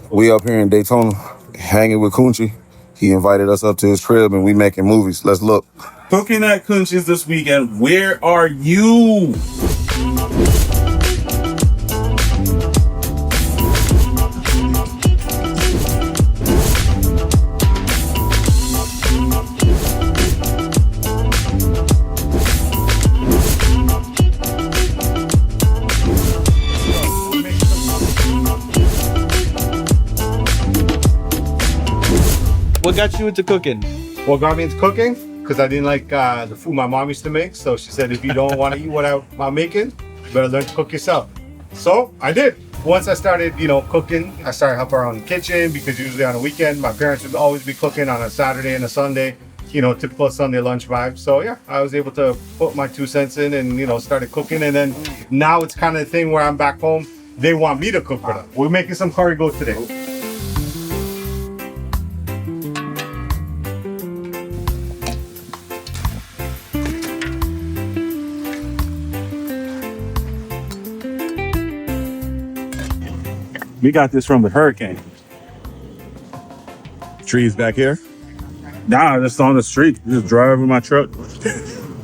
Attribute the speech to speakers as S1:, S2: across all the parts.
S1: We up here in Daytona, hanging with Kunchi. He invited us up to his crib, and we making movies. Let's look.
S2: Cooking at Kunchi's this weekend. Where are you?
S3: What got you into cooking?
S4: What got me into cooking? Because I didn't like the food my mom used to make. So she said, if you don't want to eat what I'm making, you better learn to cook yourself. So I did. Once I started, cooking, I started helping around the kitchen because usually on a weekend, my parents would always be cooking on a Saturday and a Sunday, typical Sunday lunch vibe. So yeah, I was able to put my 2 cents in and, started cooking. And then now it's kind of the thing where I'm back home. They want me to cook for them. We're making some curry goat today.
S2: We got this from the hurricane.
S1: Trees back here.
S2: Nah, just on the street. Just drive with my truck.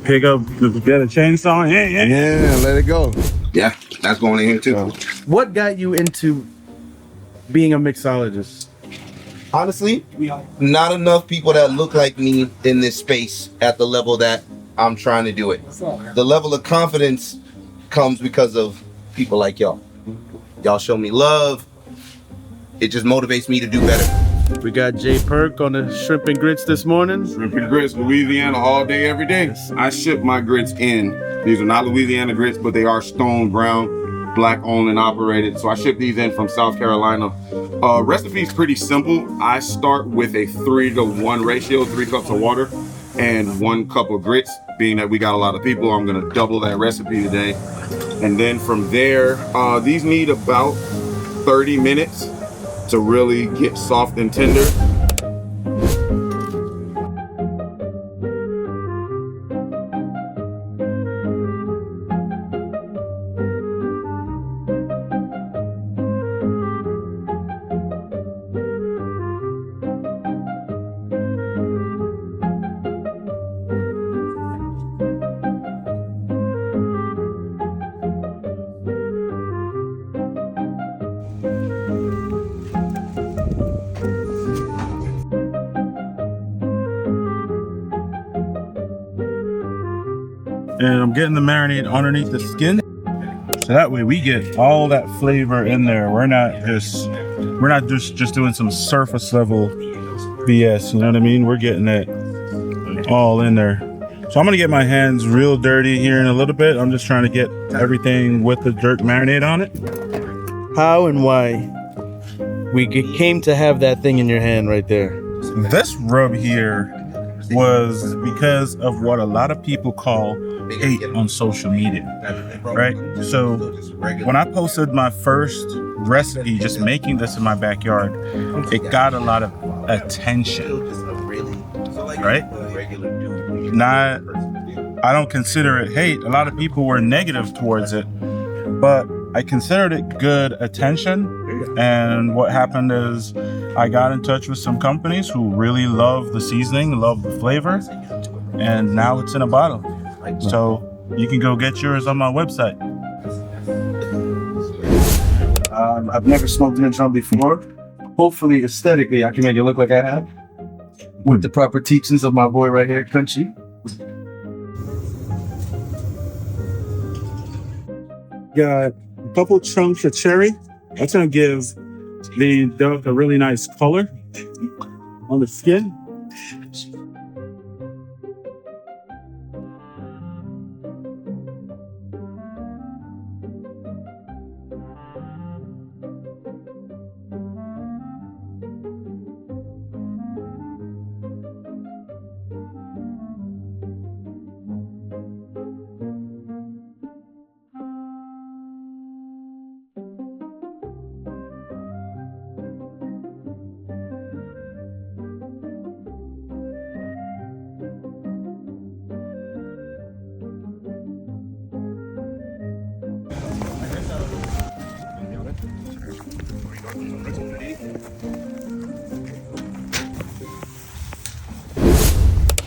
S2: Pick up, get a chainsaw.
S1: Yeah, let it go.
S5: Yeah, that's going in here too.
S3: What got you into being a mixologist?
S5: Honestly, not enough people that look like me in this space at the level that I'm trying to do it. The level of confidence comes because of people like y'all. Y'all show me love. It just motivates me to do better.
S3: We got Jay Perk on the shrimp and grits this morning.
S1: Shrimp and grits, Louisiana, all day, every day. I ship my grits in. These are not Louisiana grits, but they are stone brown, black owned and operated. So I ship these in from South Carolina. Recipe is pretty simple. I start with a 3-to-1 ratio, 3 cups of water and 1 cup of grits. Being that we got a lot of people, I'm gonna double that recipe today. And then from there, these need about 30 minutes to really get soft and tender.
S2: And I'm getting the marinade underneath the skin. So that way we get all that flavor in there. We're not just doing some surface level BS, you know what I mean? We're getting it all in there. So I'm gonna get my hands real dirty here in a little bit. I'm just trying to get everything with the jerk marinade on it.
S3: How and why we came to have that thing in your hand right there?
S2: This rub here was because of what a lot of people call hate on social media, right? So when I posted my first recipe, just making this in my backyard, it got a lot of attention, right? I don't consider it hate. A lot of people were negative towards it, but I considered it good attention. And what happened is I got in touch with some companies who really love the seasoning, love the flavor, and now it's in a bottle. So you can go get yours on my website. I've never smoked in a drum before. Hopefully, aesthetically, I can make it look like I have. With the proper teachings of my boy right here, Kunchi. Got a couple chunks of cherry. That's gonna give the duck a really nice color on the skin.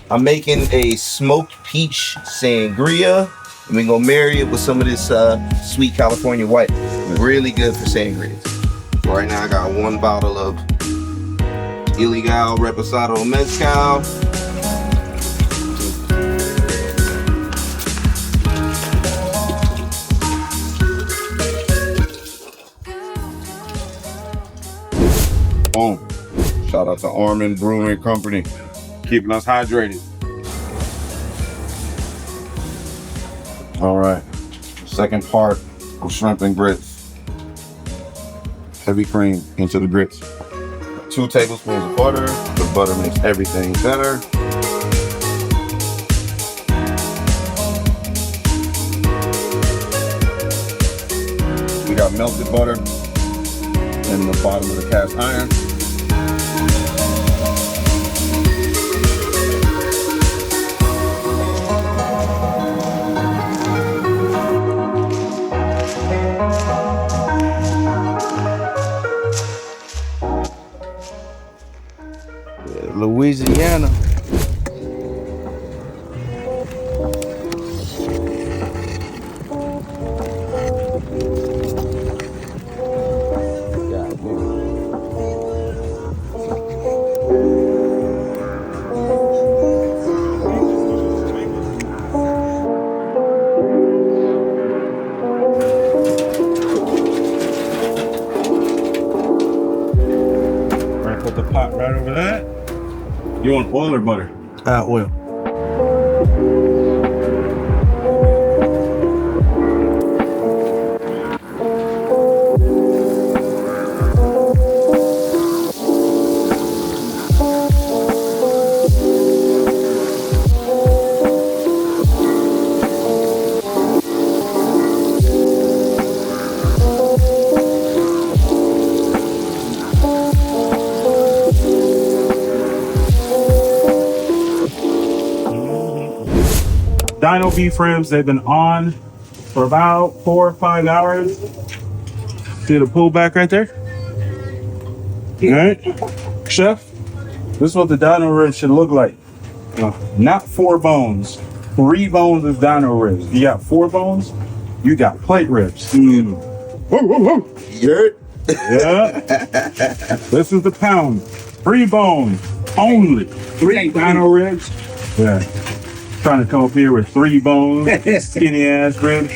S5: I'm making a smoked peach sangria. And we're gonna marry it with some of this sweet California white. Really good for sangria. So right now I got 1 bottle of Ilegal Reposado Mezcal.
S1: Boom. Shout out to Armin Brewing Company, keeping us hydrated. All right, second part of shrimp and grits. Heavy cream into the grits. 2 tablespoons of butter. The butter makes everything better. We got melted butter in the bottom of the cast iron.
S3: Louisiana.
S2: Put the pot right over that. You want oil or butter?
S3: Oil.
S2: Dino beef ribs, they've been on for about 4 or 5 hours. See the pullback right there? All right, chef, this is what the dino ribs should look like. Not 4 bones, 3 bones is dino ribs. You got 4 bones, you got plate ribs. Whoa, whoa, whoa. Yeah. This is the pound. 3 bones only. 3 dino ribs. Yeah. Trying to come up here with 3 bones, skinny ass ribs.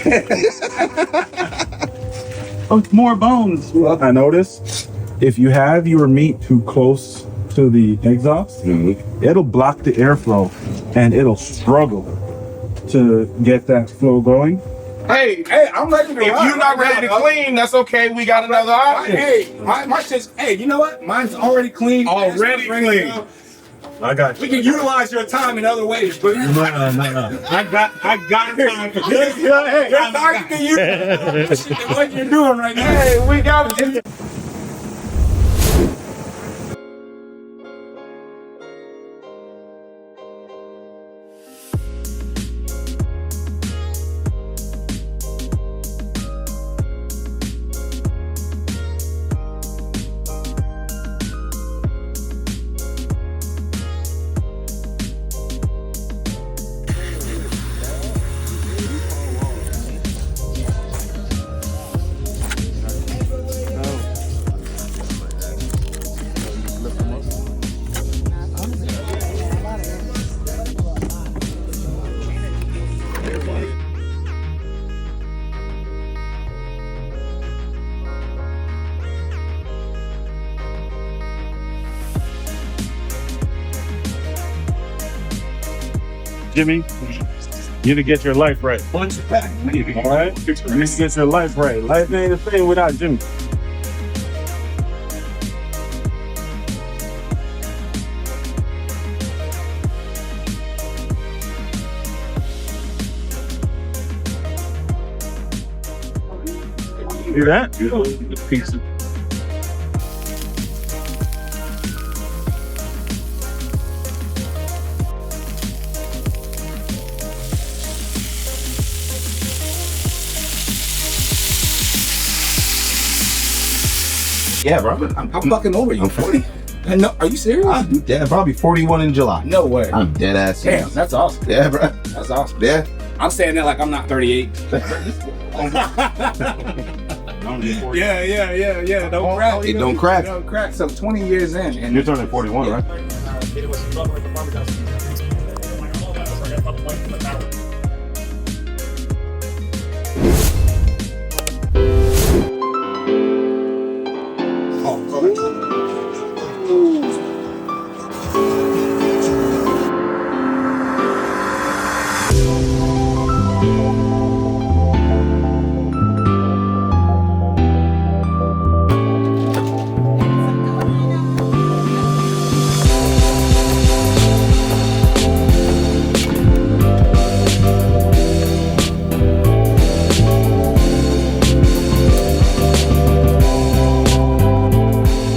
S2: Oh, it's more bones. I noticed if you have your meat too close to the exhaust, it'll block the airflow and it'll struggle to get that flow going.
S1: Hey, I'm ready to If you're not ready to clean, that's okay. We got another option.
S6: Hey, my shit's, hey, you know what? Mine's already clean.
S1: Already clean.
S2: I got you.
S6: We can utilize your time in other ways, but
S2: No. I got time for this.
S6: your time you can use what you're doing right now.
S1: Hey, we got it.
S2: Jimmy, you need to get your life right. All right? You need to get your life right. Life ain't the same without Jimmy. Hear that? Peace.
S6: Yeah, bro. I'm fucking over you.
S5: I'm 40.
S6: No, are you serious?
S5: I'll do that. Probably 41 in July.
S6: No way.
S5: I'm dead ass.
S6: Damn, that's awesome.
S5: Yeah, bro.
S6: That's awesome.
S5: Yeah.
S6: I'm saying that like I'm not 38. Yeah. Don't crack.
S5: It don't crack.
S6: Don't crack. So 20 years in, and
S2: You're turning 41, right?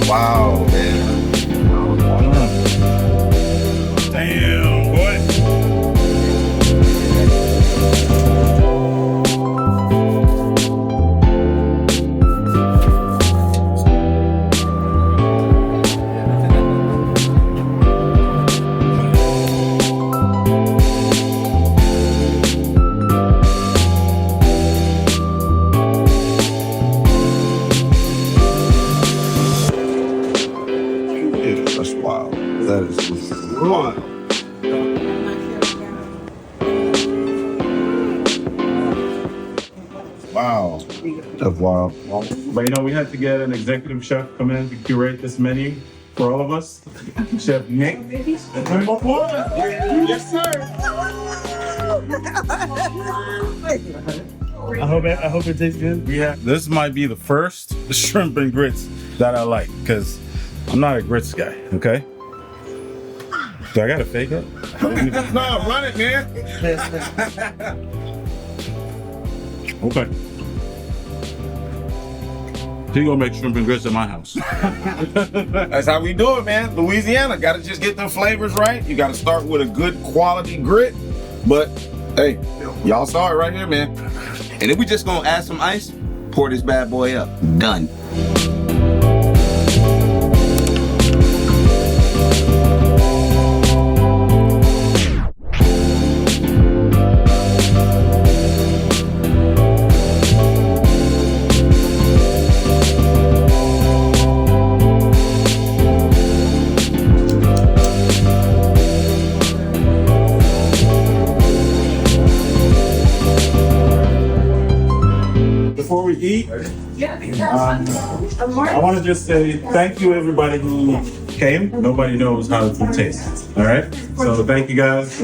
S5: Wow, man.
S2: Damn, boy.
S5: That's wild. That is wild. Wow. That's wild.
S2: But you know, we had to get an executive chef come in to curate this menu for all of us. Chef Nick. Number one. Yes, sir.
S3: I hope it tastes good.
S2: This might be the first shrimp and grits that I like, because I'm not a grits guy, okay? Do I gotta fake it?
S1: No, run it, man.
S2: Okay. He gonna make shrimp and grits at my house.
S1: That's how we do it, man. Louisiana, gotta just get them flavors right. You gotta start with a good quality grit. But hey, y'all saw it right here, man.
S5: And then we just gonna add some ice, pour this bad boy up. Done.
S2: Before we eat, I want to just say thank you everybody who came. Nobody knows how it tastes. All right, so thank you guys.